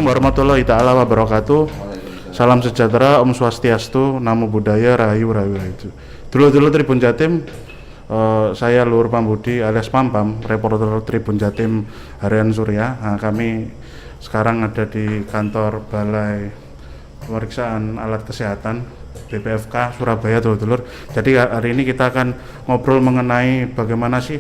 warahmatullahi taala wabarakatuh. Waalaikumsalam. Salam sejahtera, Om Swastiastu, Namo Buddhaya, Rahayu Rahayu itu. Dulu Tribun Jatim, saya Luhur Pambudi alias Pampam, reporter Tribun Jatim Harian Surya. Nah, kami sekarang ada di kantor Balai Pemeriksaan Alat Kesehatan BPFK Surabaya, dulur-dulur. Jadi hari ini kita akan ngobrol mengenai bagaimana sih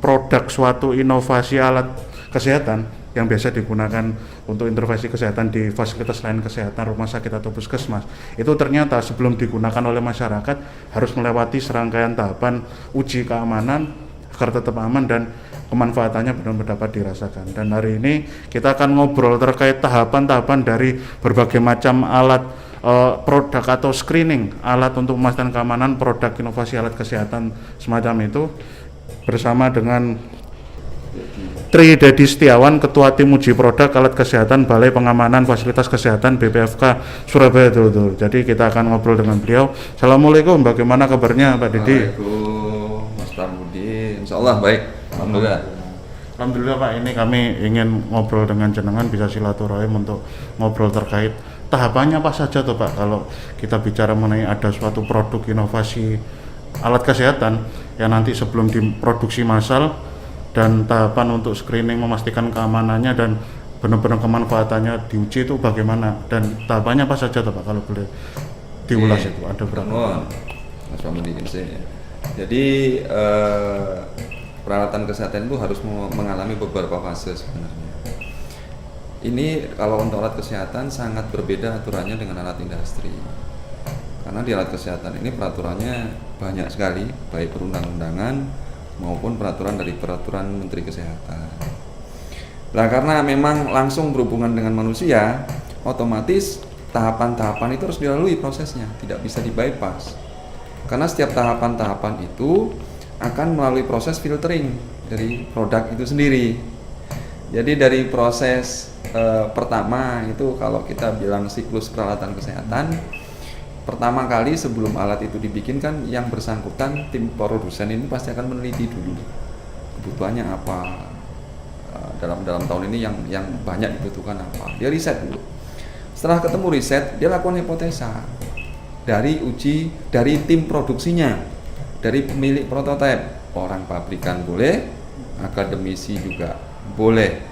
produk suatu inovasi alat kesehatan yang biasa digunakan untuk intervensi kesehatan di fasilitas lain kesehatan, rumah sakit atau puskesmas. Itu ternyata sebelum digunakan oleh masyarakat harus melewati serangkaian tahapan uji keamanan agar tetap aman dan kemanfaatannya benar-benar dapat dirasakan. Dan hari ini kita akan ngobrol terkait tahapan-tahapan dari berbagai macam alat produk atau screening alat untuk memastikan keamanan produk inovasi alat kesehatan semacam itu bersama dengan Tri Dedi Setiawan, Ketua Tim Uji Produk Alat Kesehatan Balai Pengamanan Fasilitas Kesehatan BPFK Surabaya. Jadi kita akan ngobrol dengan beliau. Assalamualaikum, bagaimana kabarnya Pak Dedi? Waalaikumsalam Mas Pambudi, insya Allah baik, alhamdulillah. Alhamdulillah Pak, ini kami ingin ngobrol dengan jenengan, bisa silaturahim untuk ngobrol terkait tahapannya apa saja tuh Pak, kalau kita bicara mengenai ada suatu produk inovasi alat kesehatan yang nanti sebelum diproduksi massal dan tahapan untuk screening memastikan keamanannya dan benar-benar kemanfaatannya diuji itu bagaimana dan tahapannya apa saja tuh Pak, kalau boleh diulas itu ada berapa? Mas Pambudi, jadi peralatan kesehatan itu harus mengalami beberapa fase sebenarnya. Ini kalau untuk alat kesehatan sangat berbeda aturannya dengan alat industri. Karena di alat kesehatan ini peraturannya banyak sekali, baik perundang-undangan maupun peraturan dari peraturan Menteri Kesehatan. Nah, karena memang langsung berhubungan dengan manusia, otomatis tahapan-tahapan itu harus dilalui prosesnya, tidak bisa di-bypass. Karena setiap tahapan-tahapan itu akan melalui proses filtering dari produk itu sendiri. Jadi dari proses pertama itu kalau kita bilang siklus peralatan kesehatan, pertama kali sebelum alat itu dibikin kan yang bersangkutan tim produsen ini pasti akan meneliti dulu kebutuhannya apa, dalam tahun ini yang banyak dibutuhkan apa. Dia riset dulu. Setelah ketemu riset, dia lakukan hipotesa dari tim produksinya, dari pemilik prototipe, orang pabrikan boleh, akademisi juga boleh,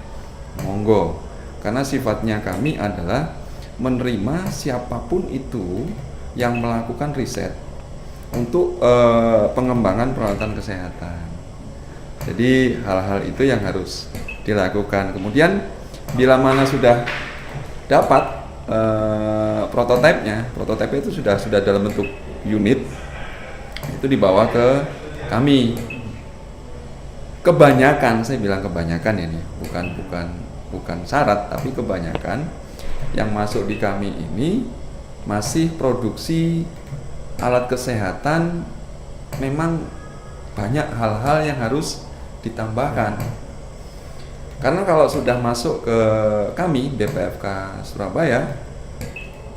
monggo. Karena sifatnya kami adalah menerima siapapun itu yang melakukan riset untuk pengembangan peralatan kesehatan. Jadi hal-hal itu yang harus dilakukan. Kemudian bila mana sudah dapat prototipe itu sudah dalam bentuk unit, itu dibawa ke kami. Kebanyakan, saya bilang kebanyakan ini bukan syarat, tapi kebanyakan yang masuk di kami ini masih produksi alat kesehatan, memang banyak hal-hal yang harus ditambahkan. Karena kalau sudah masuk ke kami BPFK Surabaya,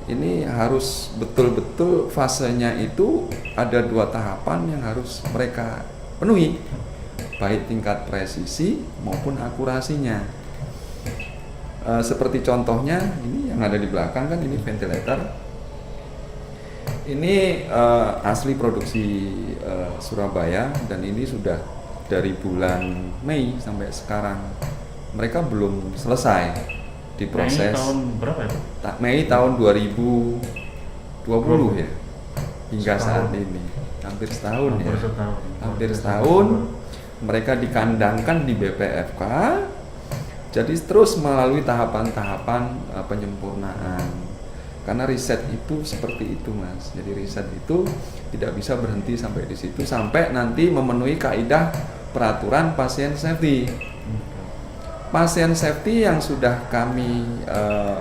ini harus betul-betul fasenya itu ada 2 tahapan yang harus mereka penuhi, baik tingkat presisi maupun akurasinya. Seperti contohnya ini yang ada di belakang kan, ini ventilator. Ini asli produksi Surabaya dan ini sudah dari bulan Mei sampai sekarang. Mereka belum selesai diproses. Mei tahun berapa itu? Mei tahun 2020 ya, hingga saat ini hampir setahun ya. Hampir setahun mereka dikandangkan di BPFK. Jadi terus melalui tahapan-tahapan penyempurnaan. Karena riset itu seperti itu Mas. Jadi riset itu tidak bisa berhenti sampai di situ, sampai nanti memenuhi kaidah peraturan pasien safety. Pasien safety yang sudah kami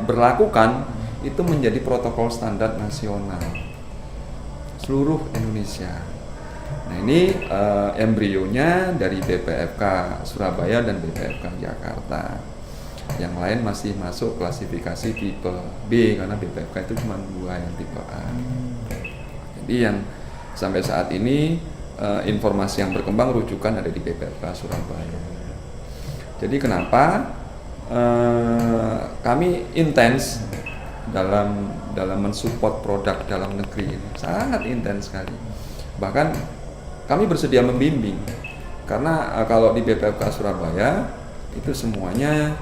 berlakukan itu menjadi protokol standar nasional seluruh Indonesia. Nah ini embrionya dari BPFK Surabaya dan BPFK Jakarta. Yang lain masih masuk klasifikasi tipe B, karena BPFK itu cuma 2 yang tipe A. Jadi yang sampai saat ini informasi yang berkembang rujukan ada di BPFK Surabaya. Jadi kenapa kami intens dalam mensupport produk dalam negeri ini, sangat intens sekali. Bahkan kami bersedia membimbing karena kalau di BPFK Surabaya itu semuanya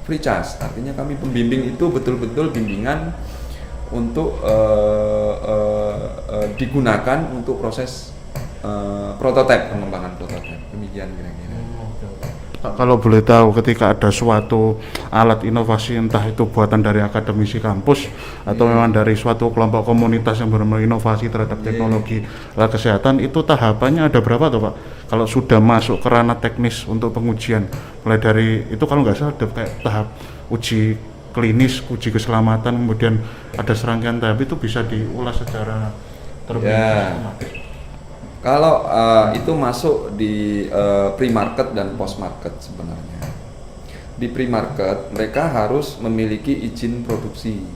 free charge, artinya kami pembimbing itu betul-betul bimbingan untuk digunakan untuk proses prototipe, pengembangan prototipe, demikian kira-kira. Kalau boleh tahu, ketika ada suatu alat inovasi, entah itu buatan dari akademisi kampus atau memang dari suatu kelompok komunitas yang benar-benar inovasi terhadap teknologi alat kesehatan, itu tahapannya ada berapa tuh Pak? Kalau sudah masuk ke ranah teknis untuk pengujian, mulai dari itu kalau nggak salah ada kayak tahap uji klinis, uji keselamatan, kemudian ada serangkaian tahap, itu bisa diulas secara terlebih dahulu. Kalau itu masuk di pre-market dan post-market sebenarnya. Di pre-market mereka harus memiliki izin produksi.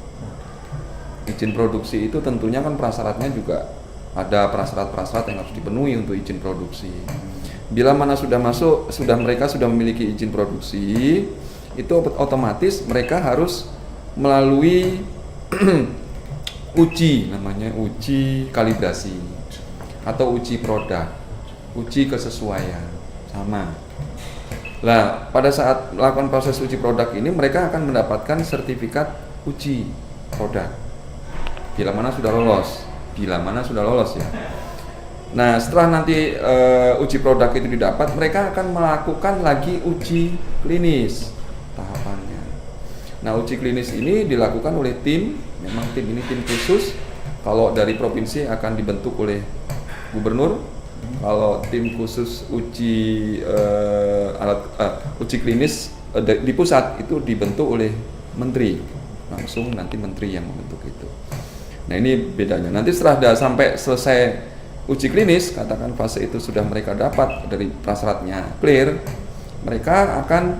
Izin produksi itu tentunya kan prasyaratnya juga ada prasyarat-prasyarat yang harus dipenuhi untuk izin produksi. Bila mana mereka sudah memiliki izin produksi, itu otomatis mereka harus melalui namanya uji kalibrasi atau uji produk, uji kesesuaian sama. Nah, pada saat melakukan proses uji produk ini mereka akan mendapatkan sertifikat uji produk. Bila mana sudah lolos ya. Nah, setelah nanti uji produk itu didapat, mereka akan melakukan lagi uji klinis tahapannya. Nah, uji klinis ini dilakukan oleh tim, memang tim ini tim khusus. Kalau dari provinsi akan dibentuk oleh gubernur, kalau tim khusus uji uji klinis di pusat itu dibentuk oleh menteri, langsung nanti menteri yang membentuk itu. Nah, ini bedanya. Nanti setelah sampai selesai uji klinis, katakan fase itu sudah mereka dapat dari prasyaratnya clear, mereka akan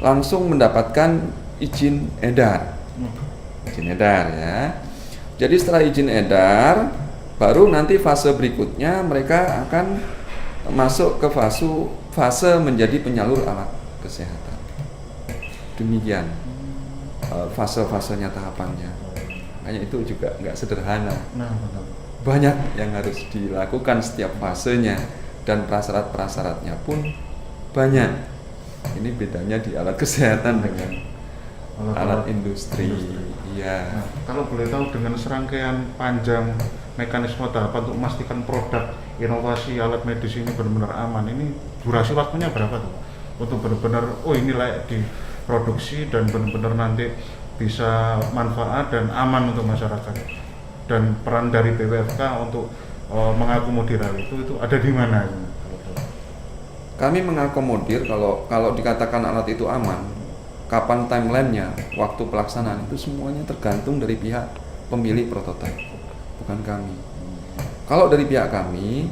langsung mendapatkan izin edar. Izin edar ya. Jadi setelah izin edar, baru nanti fase berikutnya mereka akan masuk ke fase menjadi penyalur alat kesehatan. Demikian fase-fasenya, tahapannya. Makanya itu juga nggak sederhana. Banyak yang harus dilakukan setiap fasenya dan prasyarat-prasyaratnya pun banyak. Ini bedanya di alat kesehatan dengan alat industri. Iya. Nah, kalau boleh tahu, dengan serangkaian panjang mekanisme tahapan untuk memastikan produk inovasi alat medis ini benar-benar aman, ini durasi waktunya berapa tuh untuk benar-benar ini layak diproduksi dan benar-benar nanti bisa manfaat dan aman untuk masyarakat, dan peran dari BPFK untuk mengakomodir hal itu ada di mana? Kami mengakomodir kalau dikatakan alat itu aman, kapan timelinenya, waktu pelaksanaan itu semuanya tergantung dari pihak pemilik prototipe, bukan kami. Kalau dari pihak kami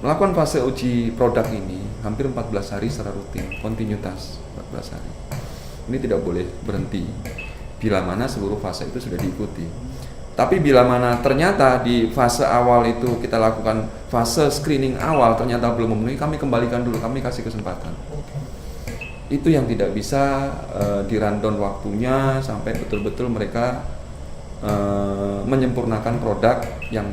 melakukan fase uji produk ini hampir 14 hari secara rutin, kontinuitas 14 hari. Ini tidak boleh berhenti bila mana seluruh fase itu sudah diikuti. Tapi bila mana ternyata di fase awal itu kita lakukan fase screening awal ternyata belum memenuhi, kami kembalikan dulu, kami kasih kesempatan. Itu yang tidak bisa di-rundown waktunya sampai betul-betul mereka menyempurnakan produk yang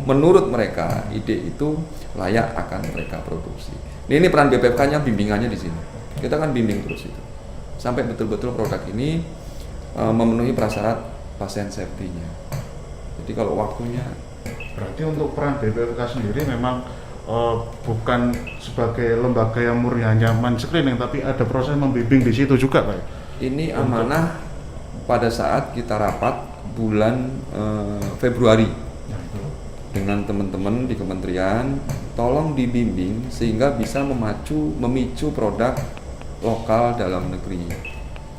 menurut mereka ide itu layak akan mereka produksi. Ini peran BPFK-nya, bimbingannya di sini. Kita kan bimbing terus itu sampai betul-betul produk ini memenuhi prasyarat pasien safety-nya. Jadi kalau waktunya, berarti untuk peran BPFK sendiri memang bukan sebagai lembaga yang murni hanya men-screening, tapi ada proses membimbing di situ juga, Pak. Ini amanah pada saat kita rapat bulan Februari dengan teman-teman di kementerian, tolong dibimbing sehingga bisa memicu produk lokal dalam negeri.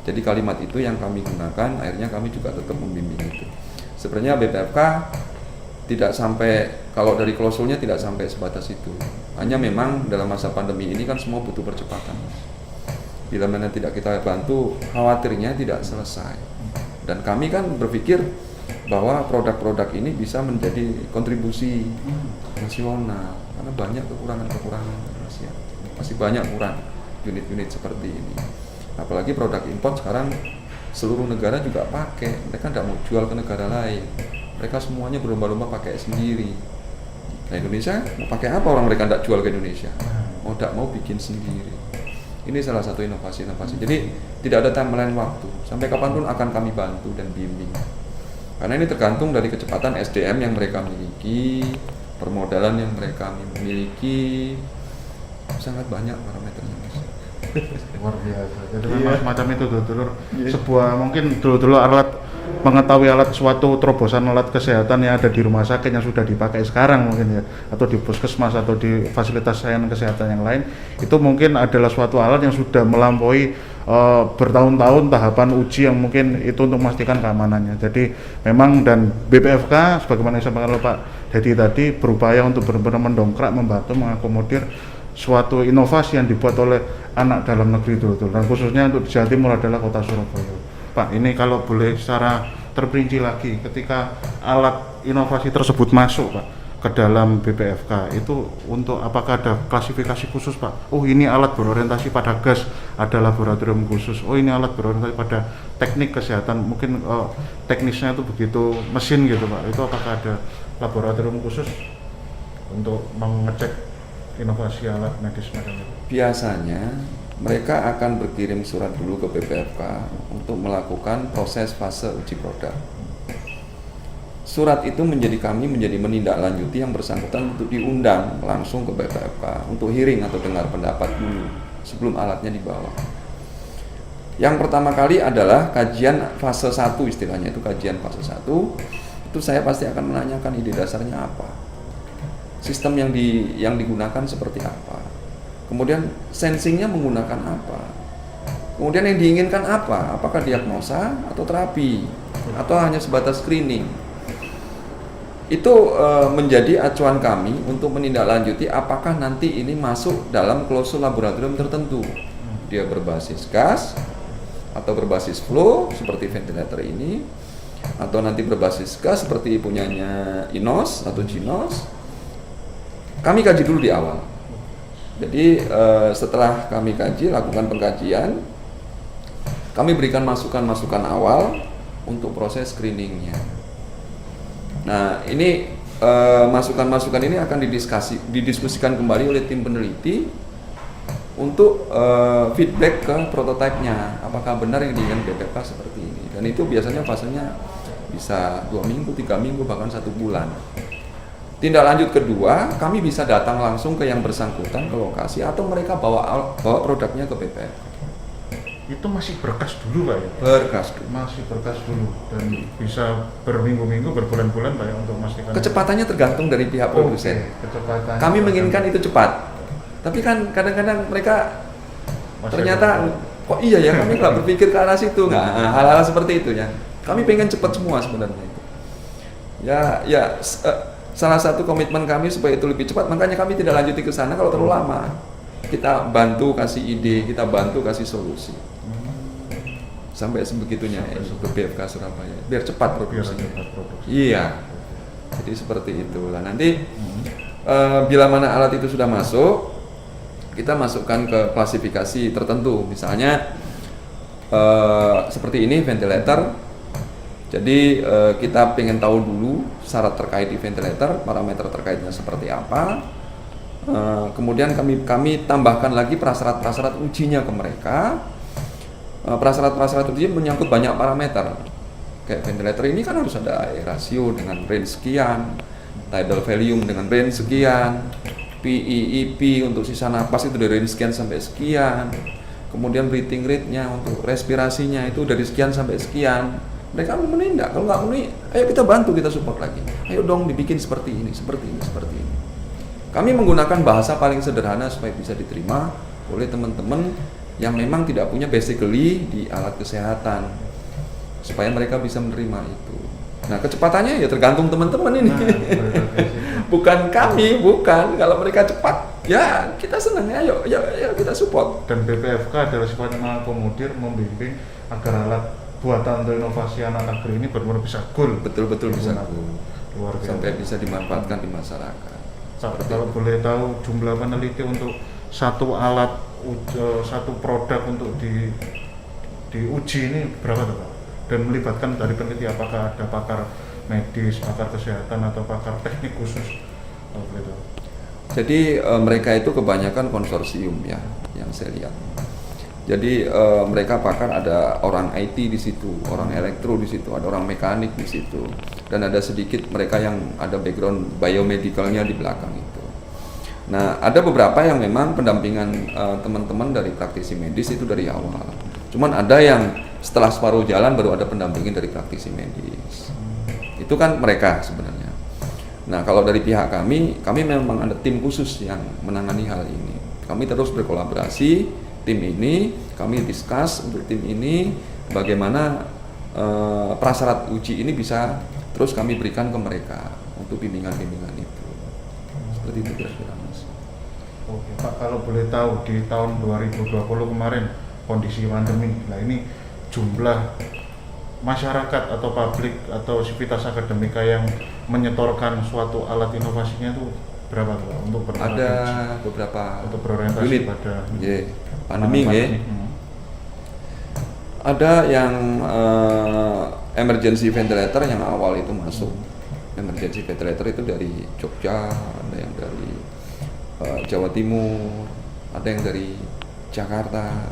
Jadi kalimat itu yang kami gunakan, akhirnya kami juga tetap membimbing itu. Sebenarnya BPFK tidak sampai, kalau dari klausulnya tidak sampai sebatas itu. Hanya memang dalam masa pandemi ini kan semua butuh percepatan. Bila mana tidak kita bantu, khawatirnya tidak selesai. Dan kami kan berpikir bahwa produk-produk ini bisa menjadi kontribusi nasional, karena banyak kekurangan-kekurangan Indonesia. Masih banyak kurang unit-unit seperti ini. Apalagi produk import sekarang seluruh negara juga pakai, mereka tidak mau jual ke negara lain, mereka semuanya berlomba-lomba pakai sendiri. Nah Indonesia mau pakai apa orang mereka tidak jual ke Indonesia, mau tidak mau bikin sendiri. Ini salah satu inovasi-inovasi. Jadi tidak ada timeline waktu, sampai kapanpun akan kami bantu dan bimbing. Karena ini tergantung dari kecepatan SDM yang mereka miliki, permodalan yang mereka miliki, sangat banyak parameternya Mas. Luar biasa. Jadi memang semacam itu dulur. Sebuah mungkin dulu alat mengetahui alat suatu terobosan alat kesehatan yang ada di rumah sakit yang sudah dipakai sekarang mungkin ya, atau di puskesmas atau di fasilitas layanan kesehatan yang lain, itu mungkin adalah suatu alat yang sudah melampaui bertahun-tahun tahapan uji yang mungkin itu untuk memastikan keamanannya. Jadi memang dan BPFK sebagaimana yang disampaikan oleh Pak Dedi tadi berupaya untuk benar-benar mendongkrak, membantu, mengakomodir suatu inovasi yang dibuat oleh anak dalam negeri itu, dan khususnya untuk di Jawa Timur adalah Kota Surabaya. Pak, ini kalau boleh secara terperinci lagi, ketika alat inovasi tersebut masuk Pak ke dalam BPFK, itu untuk apakah ada klasifikasi khusus Pak? Oh ini alat berorientasi pada gas, ada laboratorium khusus. Oh ini alat berorientasi pada teknik kesehatan, mungkin teknisnya itu begitu mesin gitu Pak. Itu apakah ada laboratorium khusus untuk mengecek inovasi alat medis macam itu? Biasanya mereka akan berkirim surat dulu ke BPFK untuk melakukan proses fase uji produk. Surat itu kami menjadi menindaklanjuti yang bersangkutan untuk diundang langsung ke BPFK untuk hearing atau dengar pendapat dulu sebelum alatnya dibawa. Yang pertama kali adalah kajian fase 1 istilahnya, itu kajian fase 1. Itu saya pasti akan menanyakan ide dasarnya apa, sistem yang digunakan seperti apa, kemudian sensingnya menggunakan apa, kemudian yang diinginkan apa, apakah diagnosa atau terapi atau hanya sebatas screening. Itu menjadi acuan kami untuk menindaklanjuti apakah nanti ini masuk dalam klausul laboratorium tertentu, dia berbasis gas atau berbasis flow seperti ventilator ini, atau nanti berbasis gas seperti punyanya Inos atau Ginos. Kami kaji dulu di awal. Jadi setelah kami kaji, lakukan pengkajian, kami berikan masukan-masukan awal untuk proses screeningnya. Nah ini masukan-masukan ini akan didiskusikan kembali oleh tim peneliti untuk feedback ke prototipenya, apakah benar yang diinginkan BPFK seperti ini. Dan itu biasanya fasenya bisa 2 minggu, 3 minggu, bahkan 1 bulan. Tindak lanjut kedua, kami bisa datang langsung ke yang bersangkutan ke lokasi atau mereka bawa produknya ke BPFK. Itu masih berkas dulu Pak ya? Berkas dulu. Masih berkas dulu dan bisa berminggu-minggu, berbulan-bulan Pak ya untuk memastikan. Kecepatannya tergantung dari pihak produsen. Kecepatan. Kami menginginkan itu cepat, tapi kan kadang-kadang mereka Masih ternyata kok iya ya, kami nggak berpikir ke arah situ. Nah, hal-hal seperti itu ya. Kami pengen cepat semua sebenarnya itu. Salah satu komitmen kami supaya itu lebih cepat, makanya kami tidak lanjuti ke sana kalau terlalu lama. Kita bantu kasih ide, kita bantu kasih solusi. Sampai sebegitunya ke BPFK Surabaya, biar cepat produksinya. Iya. Jadi seperti itulah. Nanti bila mana alat itu sudah masuk, kita masukkan ke klasifikasi tertentu. Misalnya seperti ini ventilator. Jadi kita pengen tahu dulu syarat terkait di ventilator, parameter terkaitnya seperti apa. Kemudian kami tambahkan lagi prasyarat-prasyarat ujinya ke mereka. Prasyarat-prasyarat uji menyangkut banyak parameter. Kayak ventilator ini kan harus ada air ratio dengan range sekian, tidal volume dengan range sekian, PEEP untuk sisa napas itu dari range sekian sampai sekian. Kemudian breathing rate-nya untuk respirasinya itu dari sekian sampai sekian. Mereka memenuhi enggak? Kalau nggak memenuhi, ayo kita bantu, kita support lagi. Ayo dong dibikin seperti ini, seperti ini, seperti ini. Kami menggunakan bahasa paling sederhana supaya bisa diterima oleh teman-teman yang memang tidak punya basically di alat kesehatan, supaya mereka bisa menerima itu. Nah kecepatannya ya tergantung teman-teman ini. Bukan kami, bukan. Kalau mereka cepat, ya kita senang, ayo kita support. Dan BPFK adalah sifatnya mengakomodir, membimbing agar alat buatan untuk inovasi anak negeri ini benar-benar bisa goal. Betul-betul bisa goal. Luar biasa. Sampai bisa dimanfaatkan di masyarakat. Kalau boleh tahu jumlah peneliti untuk satu alat, satu produk untuk diuji ini berapa tuh Pak? Dan melibatkan dari peneliti apakah ada pakar medis, pakar kesehatan atau pakar teknik khusus gitu. Jadi mereka itu kebanyakan konsorsium ya yang saya lihat. Jadi mereka pakar, ada orang IT di situ, orang elektro di situ, ada orang mekanik di situ, dan ada sedikit mereka yang ada background biomedicalnya di belakang itu. Nah, ada beberapa yang memang pendampingan teman-teman dari praktisi medis itu dari awal. Cuman ada yang setelah separuh jalan baru ada pendampingan dari praktisi medis. Itu kan mereka sebenarnya. Nah, kalau dari pihak kami memang ada tim khusus yang menangani hal ini. Kami terus berkolaborasi, tim ini, kami discuss untuk tim ini bagaimana prasyarat uji ini bisa terus kami berikan ke mereka untuk bimbingan-bimbingan itu. Seperti itu kira-kira Mas. Oke Pak, kalau boleh tahu di tahun 2020 kemarin kondisi pandemi, nah ini jumlah masyarakat atau publik atau sivitas akademika yang menyetorkan suatu alat inovasinya itu berapa tuh Pak? Untuk Ada beberapa untuk berorientasi unit pada pandemi ya. Ada yang emergency ventilator yang awal itu masuk. Emergency ventilator itu dari Jogja, ada yang dari Jawa Timur, ada yang dari Jakarta.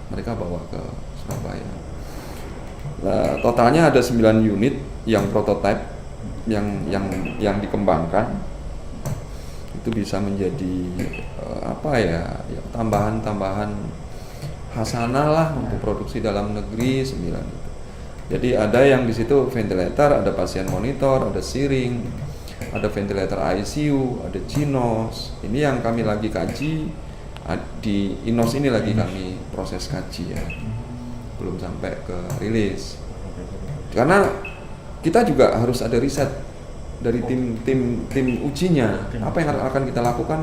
Mereka bawa ke Surabaya. Nah, totalnya ada 9 unit yang prototipe yang dikembangkan. Itu bisa menjadi ya tambahan-tambahan hasanah lah untuk produksi dalam negeri 9 itu. Jadi ada yang di situ ventilator, ada pasien monitor, ada siring, ada ventilator ICU, ada Ginos. Ini yang kami lagi kaji di Inos ini lagi kami proses kaji ya. Belum sampai ke rilis. Karena kita juga harus ada riset dari tim ujinya. Apa yang akan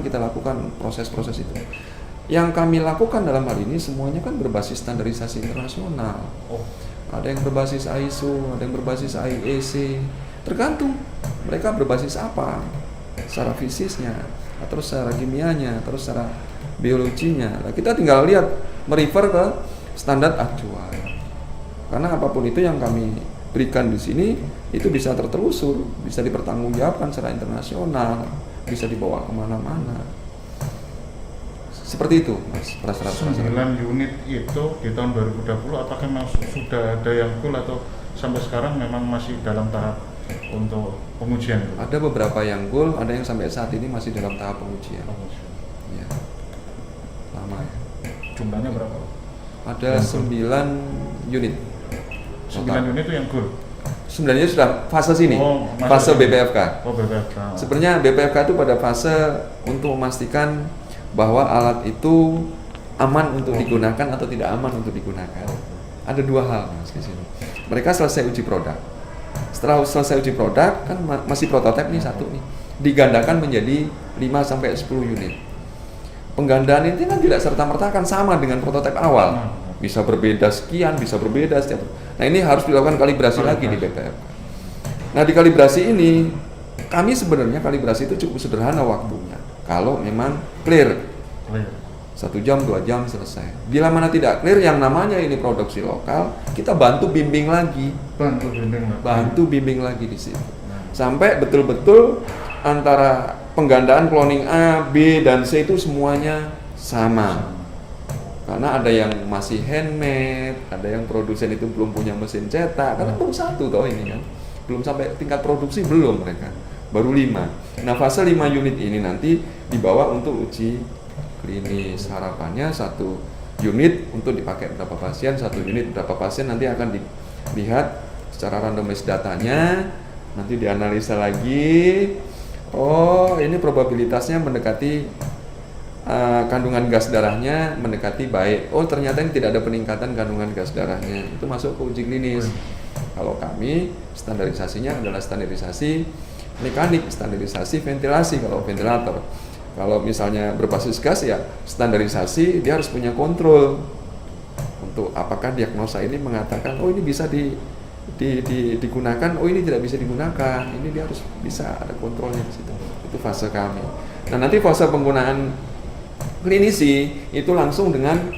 kita lakukan proses-proses itu. Yang kami lakukan dalam hal ini semuanya kan berbasis standarisasi internasional. Ada yang berbasis ISO, ada yang berbasis IEC. Tergantung mereka berbasis apa, secara fisiknya, atau secara kimianya, atau secara biologinya. Nah, kita tinggal lihat, merefer ke standar aktual. Karena apapun itu yang kami berikan di sini itu bisa tertelusur, bisa dipertanggungjawabkan secara internasional, bisa dibawa kemana-mana. Seperti itu, Mas. 9 unit itu di tahun 2020 apakah memang sudah ada yang full atau sampai sekarang memang masih dalam tahap untuk pengujian itu? Ada beberapa yang goal, ada yang sampai saat ini masih dalam tahap pengujian. Ya. Lama ya. Jumlahnya berapa? Ada 9 unit. 9 unit itu yang goal? 9 unit sudah fase sini, fase BPFK. BPFK. Sebenarnya BPFK itu pada fase untuk memastikan bahwa alat itu aman untuk digunakan atau tidak aman untuk digunakan. Ada 2 hal Mas di sini. Mereka selesai uji produk. Setelah selesai uji produk kan masih prototipe nih satu nih. Digandakan menjadi 5 sampai 10 unit. Penggandaan ini kan tidak serta-merta akan sama dengan prototipe awal. Bisa berbeda sekian, bisa berbeda setiap. Nah, ini harus dilakukan kalibrasi lagi di BPFK. Nah, di kalibrasi ini kami sebenarnya kalibrasi itu cukup sederhana waktunya. Kalau memang clear. 1 jam, 2 jam selesai. Bila mana tidak clear yang namanya ini produksi lokal, kita bantu bimbing lagi. Bantu bimbing lagi di situ. Sampai betul-betul antara penggandaan cloning A, B, dan C itu semuanya sama. Karena ada yang masih handmade, ada yang produsen itu belum punya mesin cetak, karena baru 1 toh ini kan. Belum sampai tingkat produksi belum mereka. Baru 5. Nah, fase 5 unit ini nanti dibawa untuk uji klinis. Harapannya 1 unit untuk dipakai berapa pasien, 1 unit berapa pasien, nanti akan dilihat secara randomize datanya, nanti dianalisa lagi. Oh, ini probabilitasnya mendekati kandungan gas darahnya mendekati baik. Oh, ternyata ini tidak ada peningkatan kandungan gas darahnya. Itu masuk ke uji klinis. Kalau kami standarisasinya adalah standarisasi mekanik, standarisasi ventilasi kalau ventilator. Kalau misalnya berbasis gas ya standarisasi dia harus punya kontrol untuk apakah diagnosa ini mengatakan oh ini bisa digunakan, oh ini tidak bisa digunakan. Ini dia harus bisa ada kontrolnya di situ. Itu fase kami. Nah, nanti fase penggunaan klinisi itu langsung dengan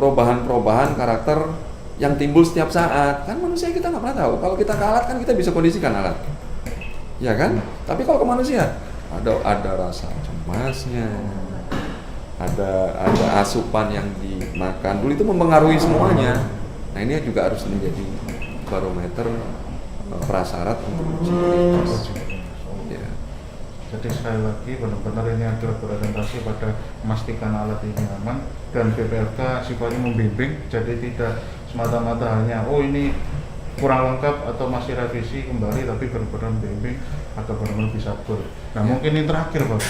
perubahan-perubahan karakter yang timbul setiap saat. Kan manusia kita nggak pernah tahu. Kalau kita ke alat kan kita bisa kondisikan alat, ya kan? Tapi kalau ke manusia ada rasa cemasnya, ada asupan yang dimakan. Dulu itu mempengaruhi semuanya. Nah ini juga harus menjadi barometer prasyarat untuk uji klinis. Ya. Jadi sekali lagi benar-benar ini adalah berorientasi pada memastikan alat ini aman, dan BPFK sifatnya membimbing, jadi tidak semata-mata hanya ini kurang lengkap atau masih revisi kembali, tapi benar-benar membimbing atau benar-benar bisa full. Nah mungkin ini terakhir Pak,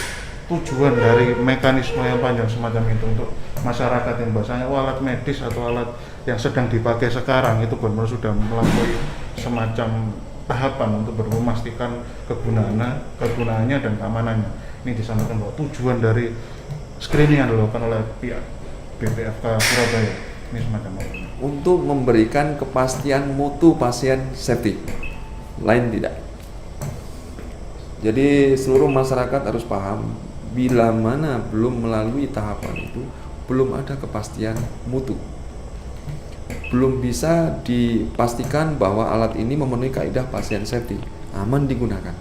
tujuan dari mekanisme yang panjang semacam itu untuk masyarakat yang bahasanya alat medis atau alat yang sedang dipakai sekarang itu benar-benar sudah melampaui semacam tahapan untuk memastikan kegunaannya dan keamanannya. Ini disampaikan bahwa tujuan dari screening yang dilakukan oleh pihak BPFK Surabaya ini semacam apa? Untuk memberikan kepastian mutu pasien safety, lain tidak. Jadi seluruh masyarakat harus paham, bila mana belum melalui tahapan itu, belum ada kepastian mutu. Belum bisa dipastikan bahwa alat ini memenuhi kaidah pasien safety, aman digunakan.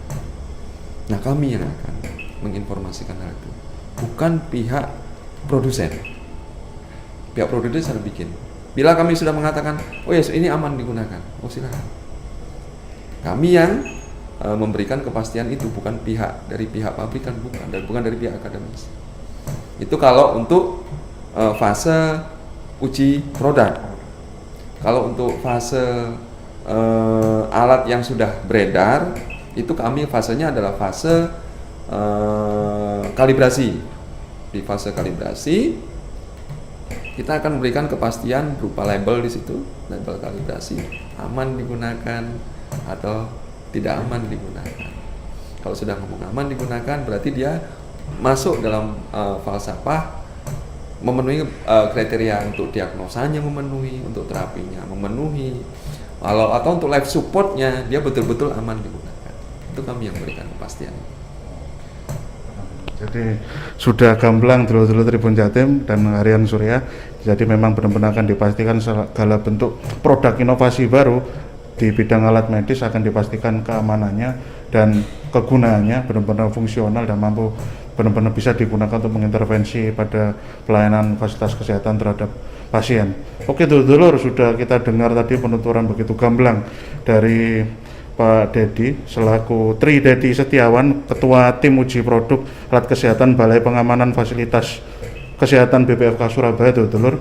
Nah kami yang akan menginformasikan hal itu, bukan pihak produsen. Pihak produsen harus bikin. Bila kami sudah mengatakan, oh ya ini aman digunakan, oh silakan. Kami yang memberikan kepastian itu, bukan dari pihak pabrikan, bukan dari pihak akademis. Itu kalau untuk fase uji produk. Kalau untuk fase alat yang sudah beredar, itu kami fasenya adalah fase kalibrasi. Di fase kalibrasi, kita akan memberikan kepastian berupa label di situ, label kalibrasi, aman digunakan atau tidak aman digunakan. Kalau sudah ngomong aman digunakan, berarti dia masuk dalam falsafah memenuhi kriteria untuk diagnosanya, memenuhi untuk terapinya, memenuhi atau untuk life supportnya dia betul-betul aman digunakan. Itu kami yang memberikan kepastian. Jadi sudah gamblang dulu Tribun Jatim dan Harian Surya. Jadi memang benar-benar akan dipastikan segala bentuk produk inovasi baru di bidang alat medis akan dipastikan keamanannya dan kegunaannya benar-benar fungsional dan mampu benar-benar bisa digunakan untuk mengintervensi pada pelayanan fasilitas kesehatan terhadap pasien. Oke dulur, sudah kita dengar tadi penuturan begitu gamblang dari Pak Dedi selaku Tri Dedi Setiawan, Ketua Tim Uji Produk Alat Kesehatan Balai Pengamanan Fasilitas Kesehatan BPFK Surabaya dulur.